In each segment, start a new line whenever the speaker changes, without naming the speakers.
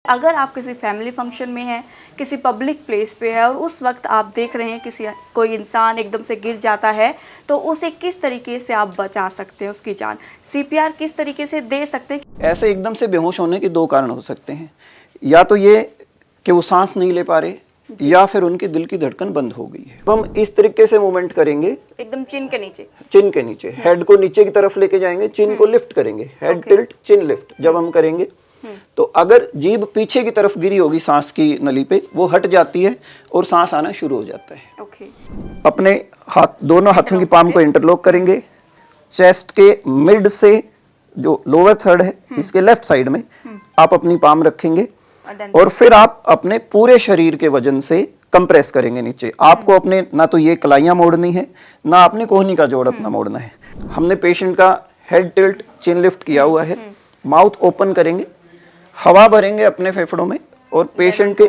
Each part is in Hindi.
अगर आप किसी फैमिली फंक्शन में हैं, किसी पब्लिक प्लेस पे है और उस वक्त आप देख रहे हैं कोई इंसान एकदम से गिर जाता है, तो उसे किस तरीके से आप बचा सकते हैं उसकी जान? सीपीआर किस तरीके से दे सकते हैं?
ऐसे एकदम से बेहोश होने के दो कारण हो सकते हैं। या तो ये कि वो सांस नहीं ले पा रहे, या फिर उनके दिल की धड़कन बंद हो गई है। तो हम इस तरीके से मूवमेंट करेंगे,
एकदम चिन के नीचे
हेड को नीचे की तरफ लेके जाएंगे, चिन को लिफ्ट करेंगे, हेड टिल्ट चिन लिफ्ट। जब हम करेंगे तो अगर जीभ पीछे की तरफ गिरी होगी सांस की नली पे, वो हट जाती है और सांस आना शुरू हो जाता है। अपने दोनों हाथों की पाम को इंटरलॉक करेंगे, चेस्ट के मिड से जो लोअर थर्ड है इसके लेफ्ट साइड में आप अपनी पाम रखेंगे और फिर आप अपने पूरे शरीर के वजन से कंप्रेस करेंगे नीचे। आपको अपने ना तो ये कलाइयां मोड़नी है, ना आपने कोहनी का जोड़ अपना मोड़ना है। हमने पेशेंट का हेड टिल्ट चिन लिफ्ट किया हुआ है, माउथ ओपन करेंगे, हवा भरेंगे अपने फेफड़ों में और पेशेंट के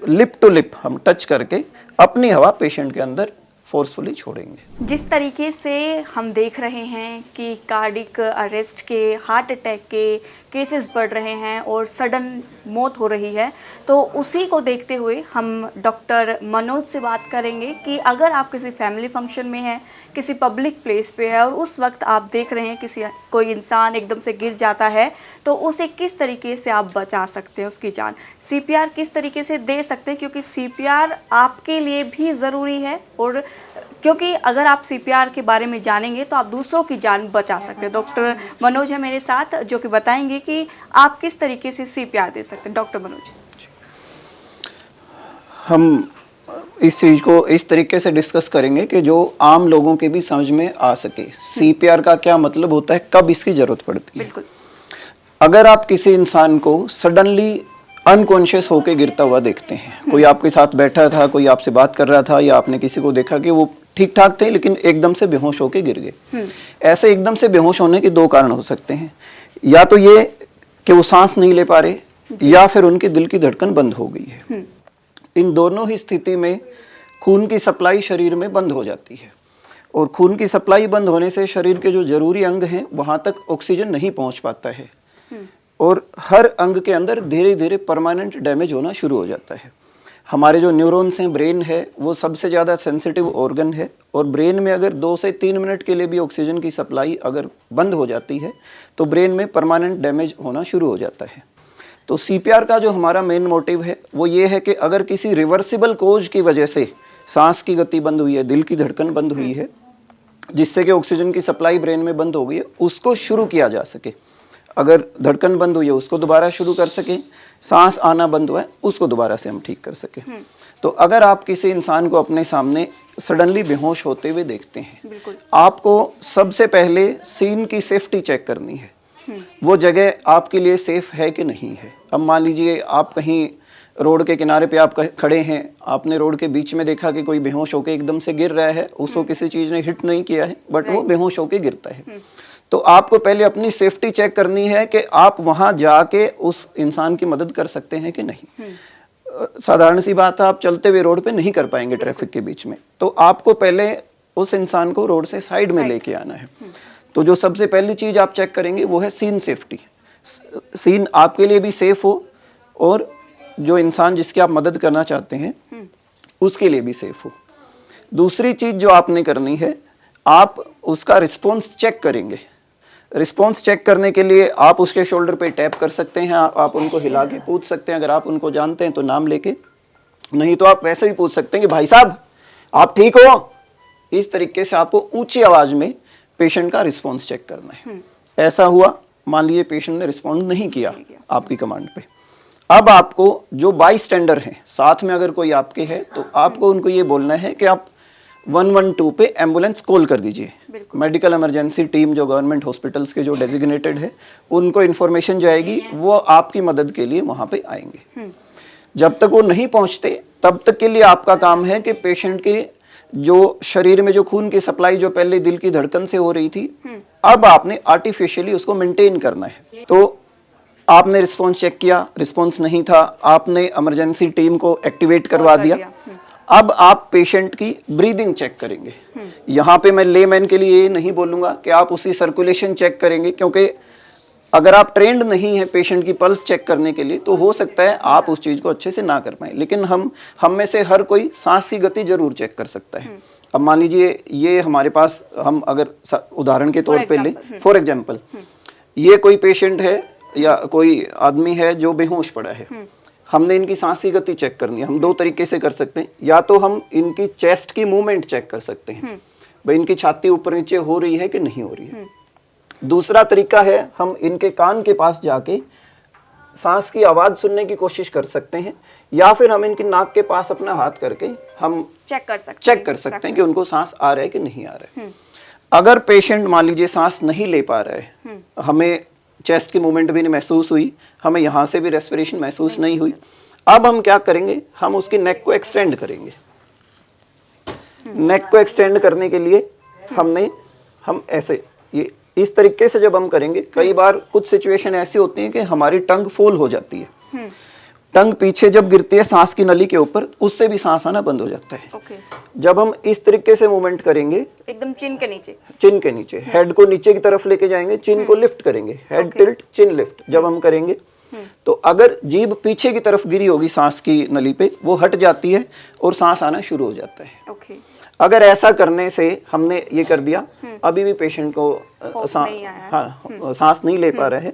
लिप टू लिप हम टच करके अपनी हवा पेशेंट के अंदर फोर्सफुली छोड़ेंगे।
जिस तरीके से हम देख रहे हैं कि कार्डिक अरेस्ट के, हार्ट अटैक के केसेस बढ़ रहे हैं और सडन मौत हो रही है, तो उसी को देखते हुए हम डॉक्टर मनोज से बात करेंगे कि अगर आप किसी फैमिली फंक्शन में हैं, किसी पब्लिक प्लेस पे है और उस वक्त आप देख रहे हैं कोई इंसान एकदम से गिर जाता है, तो उसे किस तरीके से आप बचा सकते हैं उसकी जान? सीपीआर किस तरीके से दे सकते हैं, क्योंकि सीपीआर आपके लिए भी ज़रूरी है और क्योंकि अगर आप सीपीआर के बारे में जानेंगे तो आप दूसरों की जान बचा सकते हैं। डॉक्टर मनोज है मेरे साथ जो कि बताएंगे कि आप किस तरीके से सीपीआर दे सकते हैं। डॉक्टर मनोज,
हम इस चीज को इस तरीके से डिस्कस करेंगे कि जो आम लोगों के भी समझ में आ सके। सीपीआर का क्या मतलब होता है, कब इसकी जरूरत पड़ती है।
बिल्कुल।
अगर आप किसी इंसान को सडनली अनकॉन्शियस होके गिरता हुआ देखते हैं, कोई आपके साथ बैठा था, कोई आपसे बात कर रहा था, या आपने किसी को देखा कि वो ठीक ठाक थे लेकिन एकदम से बेहोश होके गिर गए। ऐसे एकदम से बेहोश होने के दो कारण हो सकते हैं। या तो ये कि वो सांस नहीं ले पा रहे, या फिर उनके दिल की धड़कन बंद हो गई है। इन दोनों ही स्थिति में खून की सप्लाई शरीर में बंद हो जाती है और खून की सप्लाई बंद होने से शरीर के जो जरूरी अंग हैं वहां तक ऑक्सीजन नहीं पहुंच पाता है और हर अंग के अंदर धीरे धीरे परमानेंट डैमेज होना शुरू हो जाता है। हमारे जो न्यूरॉन्स हैं, ब्रेन है, वो सबसे ज़्यादा सेंसिटिव ऑर्गन है और ब्रेन में अगर 2 से 3 मिनट के लिए भी ऑक्सीजन की सप्लाई अगर बंद हो जाती है तो ब्रेन में परमानेंट डैमेज होना शुरू हो जाता है। तो सीपीआर का जो हमारा मेन मोटिव है वो ये है कि अगर किसी रिवर्सिबल कोज की वजह से सांस की गति बंद हुई है, दिल की धड़कन बंद हुई है, जिससे कि ऑक्सीजन की सप्लाई ब्रेन में बंद हो गई है, उसको शुरू किया जा सके। अगर धड़कन बंद हुई है उसको दोबारा शुरू कर सके, सांस आना बंद हुआ है उसको दोबारा से हम ठीक कर सके। तो अगर आप किसी इंसान को अपने सामने सडनली बेहोश होते हुए देखते हैं, आपको सबसे पहले सीन की सेफ्टी चेक करनी है। वो जगह आपके लिए सेफ है कि नहीं है। अब मान लीजिए आप कहीं रोड के किनारे पे आप खड़े हैं, आपने रोड के बीच में देखा कि कोई बेहोश होकर एकदम से गिर रहा है, उसको किसी चीज ने हिट नहीं किया है बट वो बेहोश होकर गिरता है, तो आपको पहले अपनी सेफ्टी चेक करनी है कि आप वहां जाके उस इंसान की मदद कर सकते हैं कि नहीं। साधारण सी बात है, आप चलते हुए रोड पे नहीं कर पाएंगे ट्रैफिक के बीच में, तो आपको पहले उस इंसान को रोड से साइड में लेके आना है। तो जो सबसे पहली चीज आप चेक करेंगे वो है सीन सेफ्टी। सीन आपके लिए भी सेफ हो और जो इंसान जिसकी आप मदद करना चाहते हैं उसके लिए भी सेफ हो। दूसरी चीज जो आपने करनी है, आप उसका रिस्पॉन्स चेक करेंगे। रिस्पॉन्स चेक करने के लिए आप उसके शोल्डर पे टैप कर सकते हैं, आप उनको हिला के पूछ सकते हैं, अगर आप उनको जानते हैं तो नाम लेके, नहीं तो आप वैसे भी पूछ सकते हैं कि भाई साहब आप ठीक हो। इस तरीके से आपको ऊंची आवाज में पेशेंट का रिस्पॉन्स चेक करना है। ऐसा हुआ, मान लीजिए पेशेंट ने रिस्पॉन्ड नहीं किया आपकी कमांड पे, अब आपको जो बाई स्टैंडर हैं, साथ में अगर कोई आपके है तो आपको उनको ये बोलना है कि आप 112 पे एम्बुलेंस कॉल कर दीजिए। मेडिकल इमरजेंसी टीम जो गवर्नमेंट हॉस्पिटल्स के जो डेजिग्नेटेड है उनको इन्फॉर्मेशन जाएगी, वो आपकी मदद के लिए वहां पे आएंगे। जब तक वो नहीं पहुंचते तब तक के लिए आपका काम है कि पेशेंट के जो शरीर में जो खून की सप्लाई जो पहले दिल की धड़कन से हो रही थी, अब आपने आर्टिफिशियली उसको मेंटेन करना है। तो आपने रिस्पॉन्स चेक किया, रिस्पॉन्स नहीं था, आपने इमरजेंसी टीम को एक्टिवेट करवा दिया। अब आप पेशेंट की ब्रीदिंग चेक करेंगे। यहाँ पे मैं लेमैन के लिए ये नहीं बोलूंगा कि आप उसी सर्कुलेशन चेक करेंगे, क्योंकि अगर आप ट्रेंड नहीं है पेशेंट की पल्स चेक करने के लिए तो हो सकता है आप उस चीज को अच्छे से ना कर पाए, लेकिन हम में से हर कोई सांस की गति जरूर चेक कर सकता है। अब मान लीजिए ये हमारे पास, हम अगर उदाहरण के तौर पे लें, फॉर एग्जाम्पल ये कोई पेशेंट है या कोई आदमी है जो बेहोश पड़ा है, हमने इनकी सांस की गति चेक करनी है। हम दो तरीके से कर सकते हैं, या तो हम इनकी चेस्ट की मूवमेंट चेक कर सकते हैं, भाई इनकी छाती ऊपर नीचे हो रही है कि नहीं हो रही है। दूसरा तरीका है हम इनके कान के पास जाके सांस की आवाज सुनने की कोशिश कर सकते हैं, या फिर हम इनकी नाक के पास अपना हाथ करके हम चेक कर सकते हैं कि उनको सांस आ रहा है कि नहीं आ रहा है। अगर पेशेंट मान लीजिए सांस नहीं ले पा रहा है, हमें चेस्ट की मूवमेंट भी नहीं महसूस हुई, हमें यहाँ से भी रेस्पिरेशन महसूस नहीं हुई, अब हम क्या करेंगे, हम उसकी नेक को एक्सटेंड करेंगे। नेक को एक्सटेंड करने के लिए हम ऐसे, ये इस तरीके से जब हम करेंगे, कई बार कुछ सिचुएशन ऐसी होती है कि हमारी टंग फुल हो जाती है, टंग पीछे जब गिरती है सांस की नली के ऊपर, उससे भी सांस आना बंद हो जाता है। जब हम इस तरीके से मूवमेंट करेंगे, एकदम चिन के नीचे हेड को नीचे की तरफ लेके जाएंगे, चिन को लिफ्ट करेंगे, हेड टिल्ट चिन लिफ्ट जब हम करेंगे, तो अगर जीभ पीछे की तरफ गिरी होगी सांस की नली पे, वो हट जाती है और सांस आना शुरू हो जाता है। अगर ऐसा करने से हमने ये कर दिया, अभी भी पेशेंट को सांस नहीं ले पा रहा है,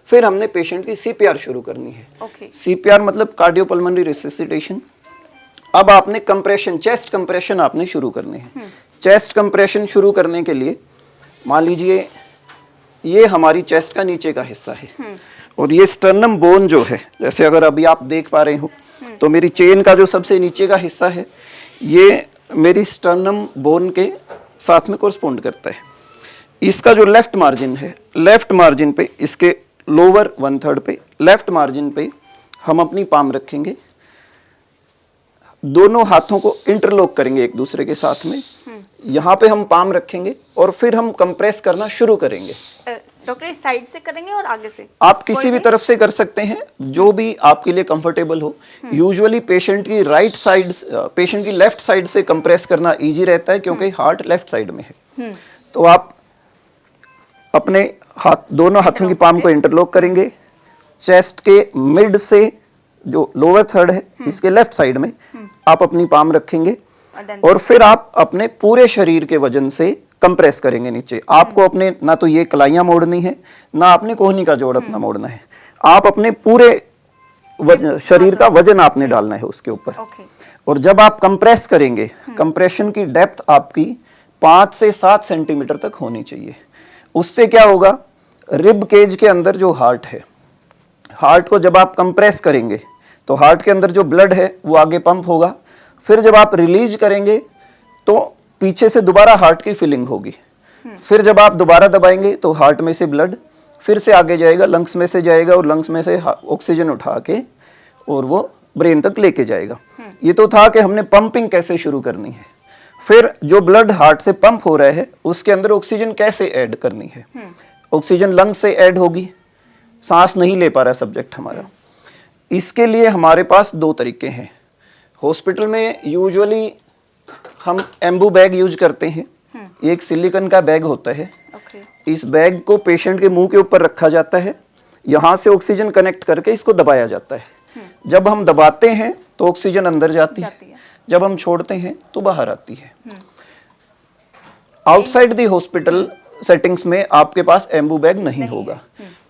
फिर हमने पेशेंट की सीपीआर शुरू करनी है। सीपीआर मतलब कार्डियोपल्मोनरी रिससिटेशन। अब आपने कंप्रेशन, चेस्ट कंप्रेशन आपने शुरू करने हैं। चेस्ट कंप्रेशन शुरू करने के लिए मान लीजिए ये हमारी चेस्ट का नीचे का हिस्सा है, और ये स्टर्नम बोन जो है, जैसे अगर अभी आप देख पा रहे हो तो मेरी चेन का जो सबसे नीचे का हिस्सा है, ये मेरी स्टर्नम बोन के साथ में कोरस्पोंड करता है। इसका जो लेफ्ट मार्जिन है, लेफ्ट मार्जिन पे, इसके लोअर 1/3 पे, लेफ्ट मार्जिन पे हम अपनी पाम रखेंगे, दोनों हाथों को इंटरलॉक करेंगे एक दूसरे के साथ में, यहाँ पे हम पाम रखेंगे और फिर हम कंप्रेस करना शुरू करेंगे।
डॉक्टर इस साइड से करेंगे और आगे से?
आप किसी भी तरफ से कर सकते हैं, जो भी आपके लिए कंफर्टेबल हो। यूजुअली पेशेंट की राइट साइड, पेशेंट की लेफ्ट साइड से कंप्रेस करना इजी रहता है, क्योंकि हार्ट लेफ्ट साइड में है। तो आप अपने हाथ, दोनों हाथों की पाम को इंटरलॉक करेंगे, चेस्ट के मिड से जो लोअर थर्ड है इसके लेफ्ट साइड में आप अपनी पाम रखेंगे, और फिर आप अपने पूरे शरीर के वजन से कंप्रेस करेंगे नीचे। आपको अपने ना तो ये कलाइयां मोड़नी है, ना आपने कोहनी का जोड़ अपना मोड़ना है, आप अपने पूरे शरीर का वजन आपने डालना है उसके ऊपर। और जब आप कंप्रेस करेंगे, कंप्रेशन की डेप्थ आपकी 5 से 7 सेंटीमीटर तक होनी चाहिए। उससे क्या होगा, रिब केज के अंदर जो हार्ट है, हार्ट को जब आप कंप्रेस करेंगे तो हार्ट के अंदर जो ब्लड है वो आगे पंप होगा, फिर जब आप रिलीज करेंगे तो पीछे से दोबारा हार्ट की फिलिंग होगी, फिर जब आप दोबारा दबाएंगे तो हार्ट में से ब्लड फिर से आगे जाएगा, लंग्स में से जाएगा, और लंग्स में से ऑक्सीजन उठा के और वो ब्रेन तक लेके जाएगा। ये तो था कि हमने पंपिंग कैसे शुरू करनी है। फिर जो ब्लड हार्ट से पंप हो रहा है उसके अंदर ऑक्सीजन कैसे ऐड करनी है। ऑक्सीजन लंग्स से ऐड होगी, सांस नहीं ले पा रहा सब्जेक्ट हमारा। इसके लिए हमारे पास 2 तरीके हैं। हॉस्पिटल में यूजुअली हम एम्बू बैग यूज करते हैं, ये एक सिलिकॉन का बैग होता है। इस बैग को पेशेंट के मुंह के ऊपर रखा जाता है, यहाँ से ऑक्सीजन कनेक्ट करके इसको दबाया जाता है। जब हम दबाते हैं तो ऑक्सीजन अंदर जाती है, जब हम छोड़ते हैं तो बाहर आती है। आउटसाइड दी हॉस्पिटल सेटिंग्स में आपके पास एम्बू बैग नहीं होगा,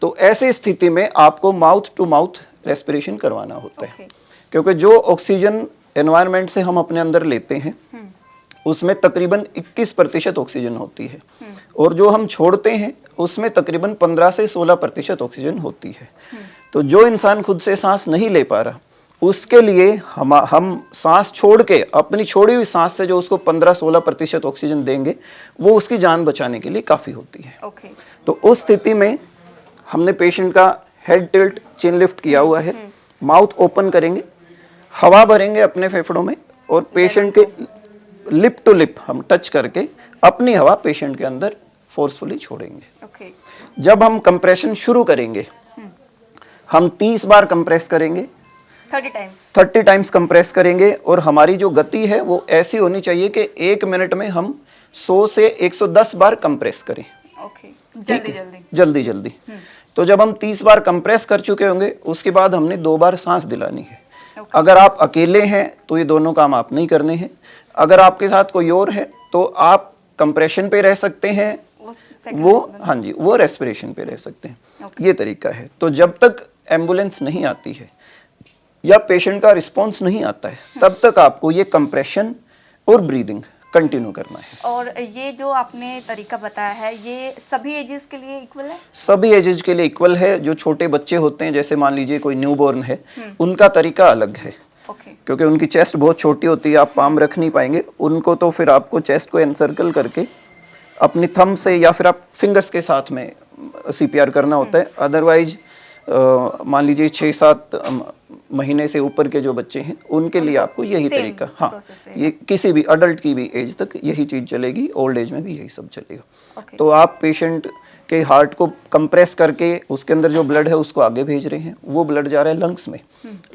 तो ऐसी स्थिति में आपको माउथ टू माउथ रेस्पिरेशन करवाना होता है, क्योंकि जो ऑक्सीजन एनवायरनमेंट से हम अपने अंदर लेते हैं उसमें तकरीबन 21% ऑक्सीजन होती है, और जो हम छोड़ते हैं उसमें तकरीबन 15 से 16% ऑक्सीजन होती है। तो जो इंसान खुद से सांस नहीं ले पा रहा, उसके लिए हम सांस छोड़ के, अपनी छोड़ी हुई सांस से जो उसको 15-16% ऑक्सीजन देंगे, वो उसकी जान बचाने के लिए काफ़ी होती है। तो उस स्थिति में हमने पेशेंट का हेड टिल्ट, चिन लिफ्ट किया हुआ है, माउथ ओपन करेंगे, हवा भरेंगे अपने फेफड़ों में, और पेशेंट के लिप टू लिप हम टच करके अपनी हवा पेशेंट के अंदर फोर्सफुली छोड़ेंगे। जब हम कंप्रेशन शुरू करेंगे, हम 30 बार कंप्रेस करेंगे, 30 टाइम्स कंप्रेस करेंगे, और हमारी जो गति है वो ऐसी होनी चाहिए कि 1 मिनट में हम 100 से 110 बार कंप्रेस करें। जल्दी जल्दी। तो जब हम 30 बार कंप्रेस कर चुके होंगे उसके बाद हमने 2 बार सांस दिलानी है। अगर आप अकेले हैं तो ये दोनों काम आप नहीं करने हैं। अगर आपके साथ कोई और है तो आप कंप्रेशन पे रह सकते हैं, वो हाँ जी, वो रेस्पिरेशन पे रह सकते हैं। ये तरीका है। तो जब तक एम्बुलेंस नहीं आती है या पेशेंट का रिस्पॉन्स नहीं आता है तब तक आपको ये कंप्रेशन और ब्रीदिंग कंटिन्यू करना है।
और ये जो आपने तरीका बताया है ये सभी एजेस के लिए इक्वल है?
सभी एजेस के लिए इक्वल है। जो छोटे बच्चे होते हैं, जैसे मान लीजिए कोई न्यूबॉर्न है, उनका तरीका अलग है।
ओके।
क्योंकि उनकी चेस्ट बहुत छोटी होती है, आप पाम रख नहीं पाएंगे उनको, तो फिर आपको चेस्ट को एनसर्कल करके अपनी थंब से या फिर आप फिंगर्स के साथ में सीपीआर करना होता है। अदरवाइज मान लीजिए 6-7 महीने से ऊपर के जो बच्चे हैं उनके लिए आपको यही तरीका, हाँ, ये किसी भी अडल्ट की भी एज तक यही चीज़ चलेगी, ओल्ड एज में भी यही सब चलेगा। तो आप पेशेंट के हार्ट को कंप्रेस करके उसके अंदर जो ब्लड है उसको आगे भेज रहे हैं, वो ब्लड जा रहा है लंग्स में।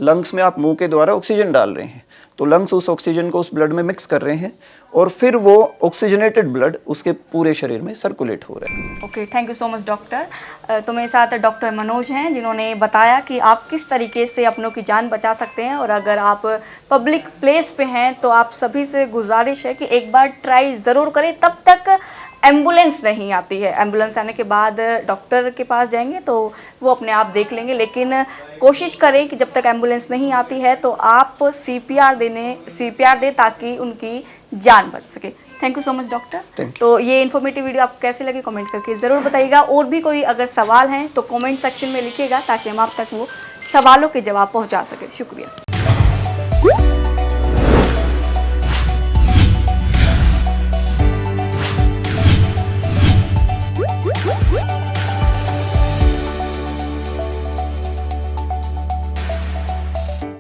लंग्स में आप मुंह के द्वारा ऑक्सीजन डाल रहे हैं, तो लंग्स उस ऑक्सीजन को उस ब्लड में मिक्स कर रहे हैं और फिर वो ऑक्सीजनेटेड ब्लड उसके पूरे शरीर में सर्कुलेट हो रहा है।
Okay, thank you so much doctor. तो मेरे साथ डॉक्टर मनोज हैं जिन्होंने बताया कि आप किस तरीके से अपनों की जान बचा सकते हैं। और अगर आप पब्लिक प्लेस पे हैं तो आप सभी से गुजारिश है कि एक बार ट्राई ज़रूर करें। तब तक एम्बुलेंस नहीं आती है, एम्बुलेंस आने के बाद डॉक्टर के पास जाएंगे तो वो अपने आप देख लेंगे, लेकिन कोशिश करें कि जब तक एम्बुलेंस नहीं आती है तो आप सीपीआर दें ताकि उनकी जान बच सके। Thank you so much doctor. तो ये इन्फॉर्मेटिव वीडियो आपको कैसे लगी कमेंट करके ज़रूर बताइएगा। और भी कोई अगर सवाल हैं तो कमेंट सेक्शन में लिखिएगा ताकि हम आप तक वो सवालों के जवाब पहुंचा सके। शुक्रिया।